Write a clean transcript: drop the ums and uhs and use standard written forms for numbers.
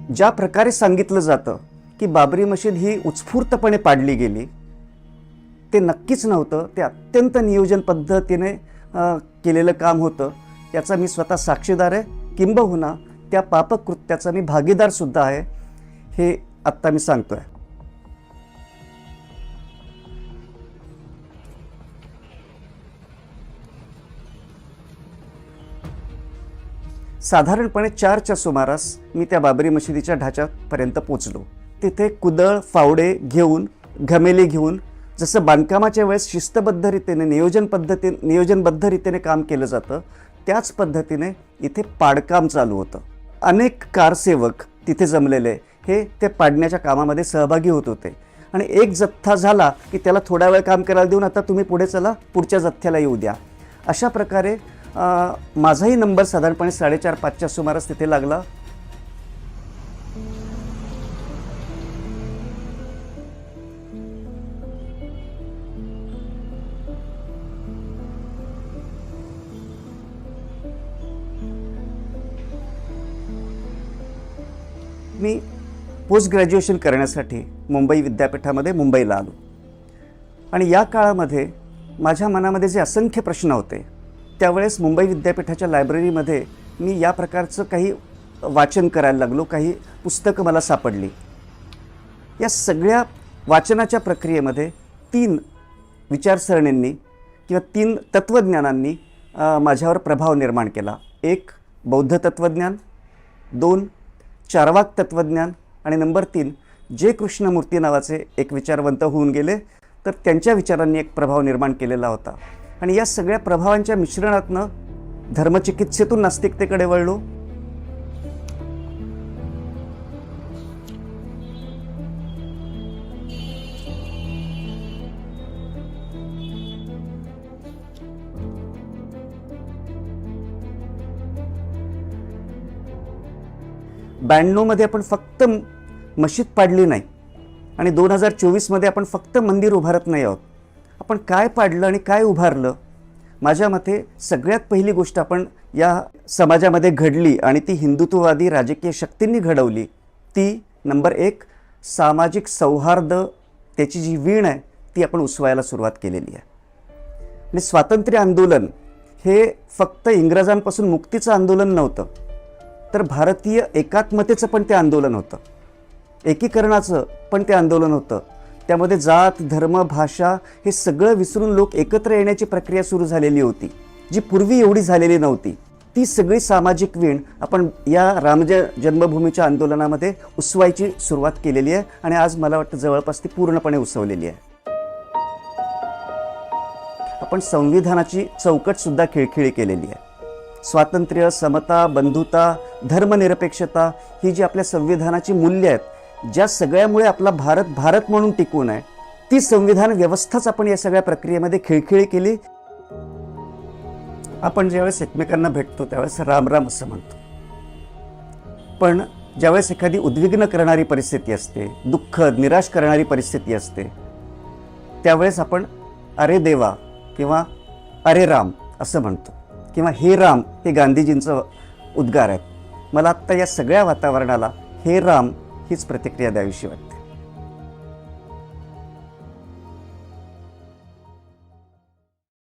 ज्या प्रकारे सांगितलं जातं की बाबरी मशीद ही उत्स्फूर्तपणे पाडली गेली, ते नक्कीच नव्हतं. ते अत्यंत नियोजन पद्धतीने केलेलं काम होतं. याचा मी स्वतः साक्षीदार आहे, किंबहुना त्या पापकृत्याचा मी भागीदारसुद्धा आहे, हे आत्ता मी सांगतोय. साधारणपणे 4च्या सुमारास मी त्या बाबरी मशिदीच्या ढाच्यापर्यंत पोचलो. तिथे कुदळ फावडे घेऊन, घमेले घेऊन, जसं बांधकामाच्या वेळेस शिस्तबद्ध रीतीने नियोजनबद्ध रीतीने काम केलं जातं, त्याच पद्धतीने इथे पाडकाम चालू होतं. अनेक कारसेवक तिथे जमलेले हे ते पाडण्याच्या कामामध्ये सहभागी होत होते. आणि एक जथ्था झाला की त्याला थोडा वेळ काम करायला देऊन आता तुम्ही पुढे चला, पुढच्या जथ्थ्याला येऊ द्या. अशा प्रकारे माझाही नंबर साधारणपणे 4:30-5च्या सुमारास तिथे लागला. मी पोस्ट ग्रॅज्युएशन करण्यासाठी मुंबई विद्यापीठामध्ये मुंबईला आलो. आणि या काळामध्ये माझ्या मनामध्ये जे असंख्य प्रश्न होते, त्यावेळेस मुंबई विद्यापीठाच्या लायब्ररीमध्ये मी या प्रकारचं काही वाचन करायला लागलो. काही पुस्तकं मला सापडली. या सगळ्या वाचनाच्या प्रक्रियेमध्ये 3 विचारसरणींनी किंवा 3 तत्त्वज्ञानांनी माझ्यावर प्रभाव निर्माण केला. 1 बौद्ध तत्त्वज्ञान, 2 चार्वाक तत्त्वज्ञान, आणि नंबर 3 जे कृष्णमूर्ती नावाचे एक विचारवंत होऊन गेले, तर त्यांच्या विचारांनी एक प्रभाव निर्माण केलेला होता. आणि या सगळ्या प्रभावांच्या मिश्रणातनं धर्मचिकित्सेतून नास्तिकतेकडे वळलो. '92मध्ये आपण फक्त मशीद पाडली नाही आणि 2024मध्ये आपण फक्त मंदिर उभारत नाही आहोत. आपण काय पाडलं आणि काय उभारलं? माझ्या मते सगळ्यात पहिली गोष्ट आपण या समाजामध्ये घडली आणि ती हिंदुत्ववादी राजकीय शक्तींनी घडवली, ती नंबर 1 सामाजिक सौहार्द, त्याची जी वीण आहे ती आपण उसवायला सुरुवात केलेली आहे. आणि स्वातंत्र्य आंदोलन हे फक्त इंग्रजांपासून मुक्तीचं आंदोलन नव्हतं, तर भारतीय एकात्मतेचं पण ते आंदोलन होतं, एकीकरणाचं पण ते आंदोलन होतं. त्यामध्ये जात, धर्म, भाषा हे सगळं विसरून लोक एकत्र येण्याची प्रक्रिया सुरू झालेली होती, जी पूर्वी एवढी झालेली नव्हती. ती सगळी सामाजिक वीण आपण या जन्मभूमीच्या आंदोलनामध्ये उसवायची सुरुवात केलेली आहे. आणि आज मला वाटतं जवळपास ती पूर्णपणे उसवलेली आहे. आपण संविधानाची चौकटसुद्धा खिळखिळी केलेली आहे. स्वातंत्र्य, समता, बंधुता, धर्मनिरपेक्षता ही जी आपल्या संविधानाची मूल्य आहेत, ज्या सगळ्यामुळे आपला भारत भारत म्हणून टिकून आहे, ती संविधान व्यवस्थाच आपण या सगळ्या प्रक्रियेमध्ये खिळखिळी केली. आपण ज्यावेळेस एकमेकांना भेटतो त्यावेळेस राम राम असं म्हणतो, पण ज्यावेळेस एखादी उद्विग्न करणारी परिस्थिती असते, दुःखद निराश करणारी परिस्थिती असते, त्यावेळेस आपण अरे देवा किंवा अरे राम असं म्हणतो, किंवा हे राम हे गांधीजींचं उद्गार आहेत. मला आत्ता या सगळ्या वातावरणाला हे राम हीच प्रतिक्रिया द्यावीशी वाटते.